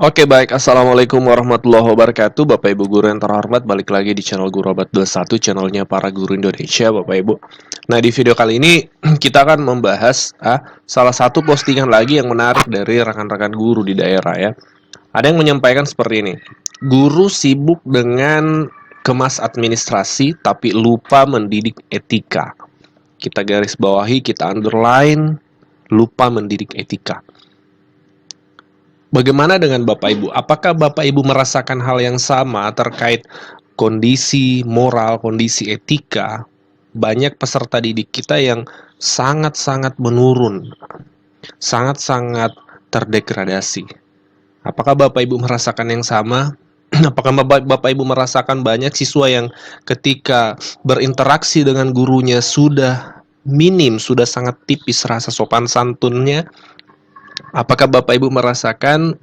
Oke baik, Assalamualaikum warahmatullahi wabarakatuh Bapak Ibu Guru yang terhormat, balik lagi di channel Guru Abad 21, channelnya para guru Indonesia Bapak Ibu. Nah di video kali ini kita akan membahas salah satu postingan lagi yang menarik dari rekan-rekan guru di daerah ya. Ada yang menyampaikan seperti ini, guru sibuk dengan kemas administrasi tapi lupa mendidik etika. Kita garis bawahi, kita underline, lupa mendidik etika. Bagaimana dengan Bapak Ibu? Apakah Bapak Ibu merasakan hal yang sama terkait kondisi moral, kondisi etika? Banyak peserta didik kita yang sangat-sangat menurun, sangat-sangat terdegradasi. Apakah Bapak Ibu merasakan yang sama? Apakah Bapak Ibu merasakan banyak siswa yang ketika berinteraksi dengan gurunya sudah minim, sudah sangat tipis rasa sopan santunnya? Apakah Bapak Ibu merasakan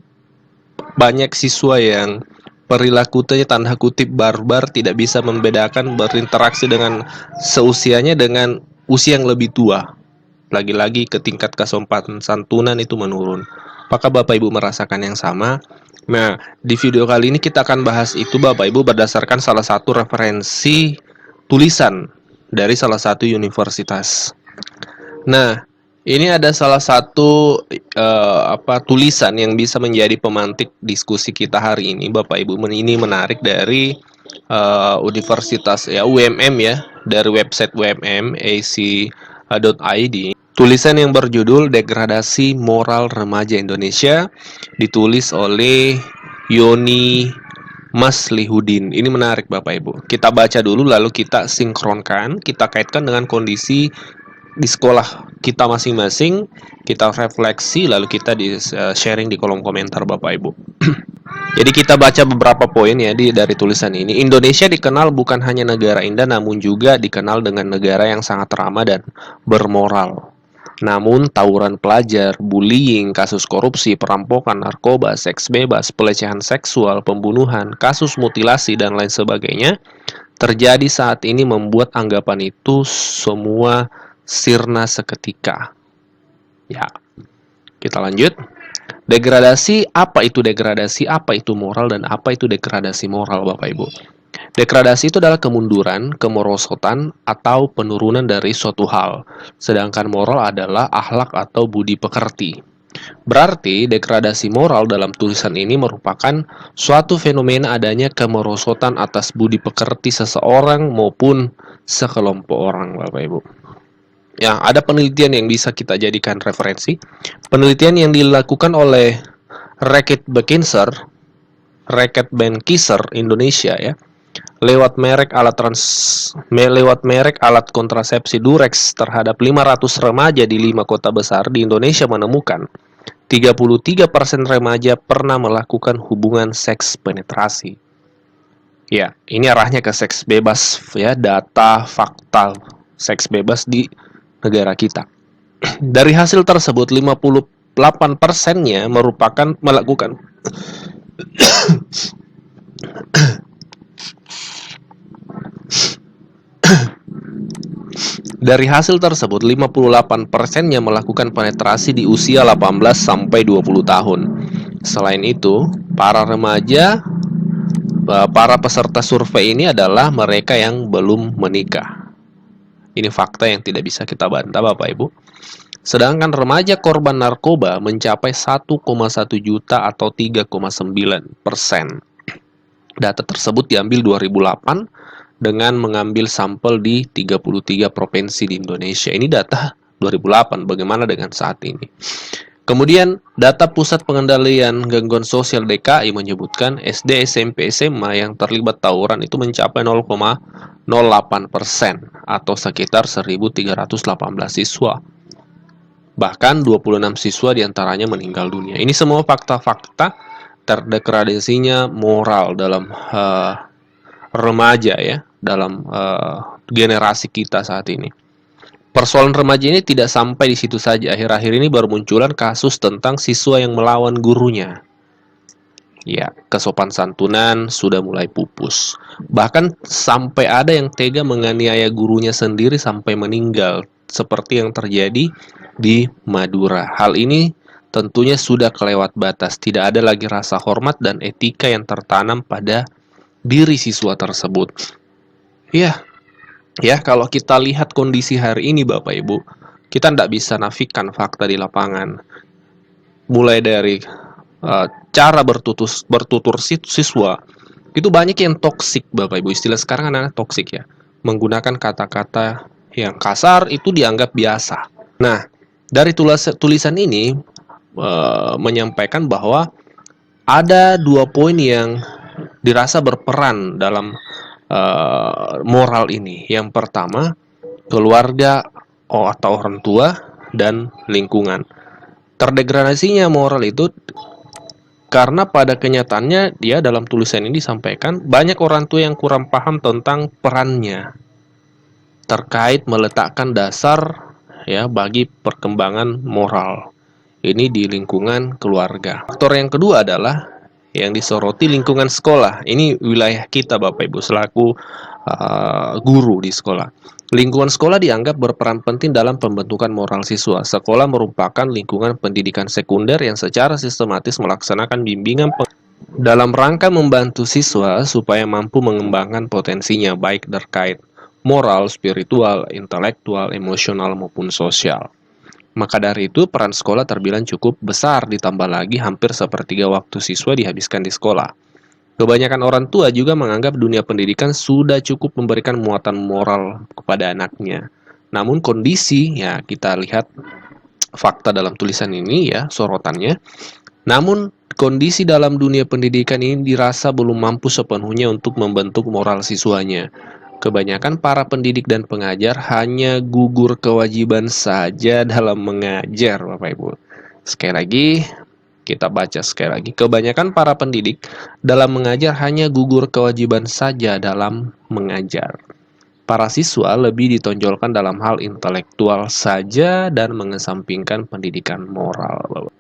banyak siswa yang perilakunya tanda kutip barbar, tidak bisa membedakan berinteraksi dengan seusianya dengan usia yang lebih tua? Lagi-lagi ke tingkat kesopanan santunan itu menurun. Apakah Bapak Ibu merasakan yang sama? Nah, di video kali ini kita akan bahas itu Bapak Ibu berdasarkan salah satu referensi tulisan dari salah satu universitas. Nah, ini ada salah satu tulisan yang bisa menjadi pemantik diskusi kita hari ini, Bapak Ibu. Ini menarik dari Universitas ya UMM ya, dari website UMM ac.id. Tulisan yang berjudul Degradasi Moral Remaja Indonesia ditulis oleh Yoni Maslihudin. Ini menarik Bapak Ibu. Kita baca dulu lalu kita sinkronkan, kita kaitkan dengan kondisi di sekolah kita masing-masing, kita refleksi lalu kita sharing di kolom komentar Bapak Ibu. Jadi kita baca beberapa poin ya dari tulisan ini. Indonesia dikenal bukan hanya negara indah namun juga dikenal dengan negara yang sangat ramah dan bermoral. Namun tawuran pelajar, bullying, kasus korupsi, perampokan, narkoba, seks bebas, pelecehan seksual, pembunuhan, kasus mutilasi dan lain sebagainya terjadi saat ini membuat anggapan itu semua sirna seketika. Ya, kita lanjut. Degradasi, apa itu degradasi, apa itu moral, dan apa itu degradasi moral, Bapak Ibu? Degradasi itu adalah kemunduran, kemerosotan, atau penurunan dari suatu hal. Sedangkan moral adalah akhlak atau budi pekerti. Berarti degradasi moral dalam tulisan ini merupakan suatu fenomena adanya kemerosotan atas budi pekerti seseorang maupun sekelompok orang, Bapak Ibu. Ya, ada penelitian yang bisa kita jadikan referensi. Penelitian yang dilakukan oleh Reckitt Benckiser Indonesia ya, lewat merek alat kontrasepsi Durex terhadap 500 remaja di 5 kota besar di Indonesia menemukan 33% remaja pernah melakukan hubungan seks penetrasi. Ya, ini arahnya ke seks bebas ya, data fakta seks bebas di negara kita. Dari hasil tersebut 58%-nya merupakan melakukan Dari hasil tersebut 58%-nya melakukan penetrasi di usia 18 sampai 20 tahun. Selain itu, para peserta survei ini adalah mereka yang belum menikah. Ini fakta yang tidak bisa kita bantah Bapak Ibu. Sedangkan remaja korban narkoba mencapai 1,1 juta atau 3,9%. Data tersebut diambil 2008 dengan mengambil sampel di 33 provinsi di Indonesia. Ini data 2008, bagaimana dengan saat ini? Kemudian data Pusat Pengendalian Gangguan Sosial DKI menyebutkan SD, SMP, SMA yang terlibat tawuran itu mencapai 0,08% atau sekitar 1.318 siswa. Bahkan 26 siswa diantaranya meninggal dunia. Ini semua fakta-fakta terdegradasinya moral dalam remaja ya, dalam generasi kita saat ini. Persoalan remaja ini tidak sampai di situ saja. Akhir-akhir ini baru munculan kasus tentang siswa yang melawan gurunya. Ya, kesopan santunan sudah mulai pupus. Bahkan sampai ada yang tega menganiaya gurunya sendiri sampai meninggal, seperti yang terjadi di Madura. Hal ini tentunya sudah kelewat batas. Tidak ada lagi rasa hormat dan etika yang tertanam pada diri siswa tersebut. Ya, ya kalau kita lihat kondisi hari ini Bapak Ibu, kita tidak bisa nafikan fakta di lapangan. Mulai dari cara bertutur siswa, itu banyak yang toksik Bapak Ibu. Istilah sekarang anak-anak toksik ya. Menggunakan kata-kata yang kasar itu dianggap biasa. Nah, dari tulisan ini menyampaikan bahwa ada 2 poin yang dirasa berperan dalam moral ini. Yang pertama, keluarga atau orang tua dan lingkungan. Terdegradasinya moral itu karena pada kenyataannya dia dalam tulisan ini disampaikan banyak orang tua yang kurang paham tentang perannya terkait meletakkan dasar ya bagi perkembangan moral ini di lingkungan keluarga. Faktor yang kedua adalah yang disoroti lingkungan sekolah. Ini wilayah kita Bapak Ibu selaku guru di sekolah. Lingkungan sekolah dianggap berperan penting dalam pembentukan moral siswa. Sekolah merupakan lingkungan pendidikan sekunder yang secara sistematis melaksanakan bimbingan dalam rangka membantu siswa supaya mampu mengembangkan potensinya baik terkait moral, spiritual, intelektual, emosional maupun sosial. Maka dari itu peran sekolah terbilang cukup besar, ditambah lagi hampir sepertiga waktu siswa dihabiskan di sekolah. Kebanyakan orang tua juga menganggap dunia pendidikan sudah cukup memberikan muatan moral kepada anaknya. Namun kondisi, ya kita lihat fakta dalam tulisan ini ya, sorotannya. Namun kondisi dalam dunia pendidikan ini dirasa belum mampu sepenuhnya untuk membentuk moral siswanya. Kebanyakan para pendidik dan pengajar hanya gugur kewajiban saja dalam mengajar, Bapak Ibu. Sekali lagi, kita baca sekali lagi. Kebanyakan para pendidik dalam mengajar hanya gugur kewajiban saja dalam mengajar. Para siswa lebih ditonjolkan dalam hal intelektual saja dan mengesampingkan pendidikan moral, Bapak.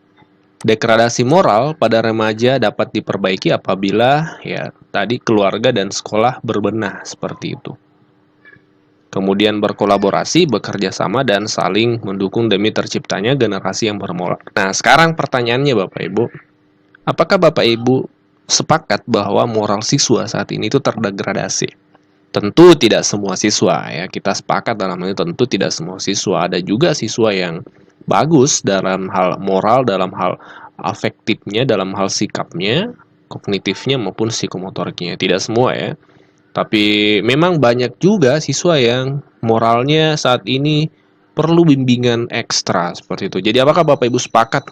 Degradasi moral pada remaja dapat diperbaiki apabila ya tadi keluarga dan sekolah berbenah seperti itu. Kemudian berkolaborasi, bekerja sama dan saling mendukung demi terciptanya generasi yang bermoral. Nah, sekarang pertanyaannya Bapak Ibu, apakah Bapak Ibu sepakat bahwa moral siswa saat ini itu terdegradasi? Tentu tidak semua siswa ya, kita sepakat dalam hal ini tentu tidak semua siswa. Ada juga siswa yang bagus dalam hal moral, dalam hal afektifnya, dalam hal sikapnya, kognitifnya maupun psikomotoriknya. Tidak semua ya. Tapi memang banyak juga siswa yang moralnya saat ini perlu bimbingan ekstra seperti itu. Jadi apakah Bapak Ibu sepakat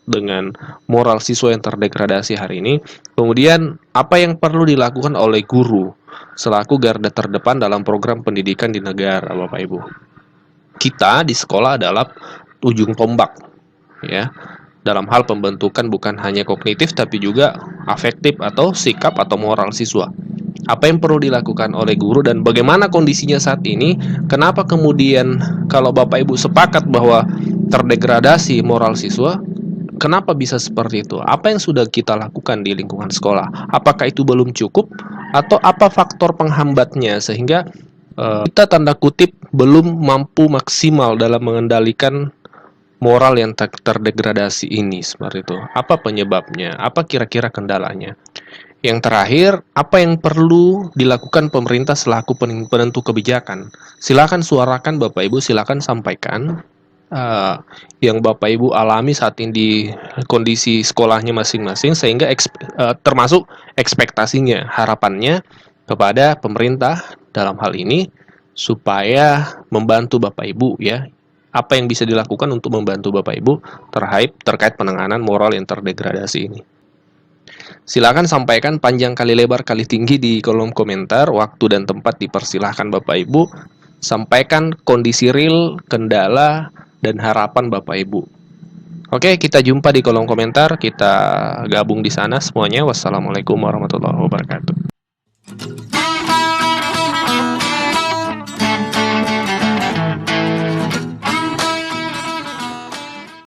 dengan moral siswa yang terdegradasi hari ini? Kemudian apa yang perlu dilakukan oleh guru selaku garda terdepan dalam program pendidikan di negara, Bapak Ibu? Kita di sekolah adalah ujung tombak ya dalam hal pembentukan bukan hanya kognitif tapi juga afektif atau sikap atau moral siswa. Apa yang perlu dilakukan oleh guru dan bagaimana kondisinya saat ini? Kenapa kemudian kalau Bapak Ibu sepakat bahwa terdegradasi moral siswa, kenapa bisa seperti itu? Apa yang sudah kita lakukan di lingkungan sekolah? Apakah itu belum cukup atau apa faktor penghambatnya sehingga kita tanda kutip belum mampu maksimal dalam mengendalikan moral yang terdegradasi ini seperti itu. Apa penyebabnya? Apa kira-kira kendalanya? Yang terakhir, apa yang perlu dilakukan pemerintah selaku penentu kebijakan? Silakan suarakan Bapak Ibu, silakan sampaikan yang Bapak Ibu alami saat ini di kondisi sekolahnya masing-masing sehingga termasuk ekspektasinya, harapannya kepada pemerintah dalam hal ini supaya membantu Bapak Ibu ya. Apa yang bisa dilakukan untuk membantu Bapak Ibu terkait penanganan moral yang terdegradasi ini? Silakan sampaikan panjang kali lebar kali tinggi di kolom komentar. Waktu dan tempat dipersilahkan Bapak Ibu. Sampaikan kondisi real, kendala, dan harapan Bapak Ibu. Oke, kita jumpa di kolom komentar. Kita gabung di sana semuanya. Wassalamualaikum warahmatullahi wabarakatuh.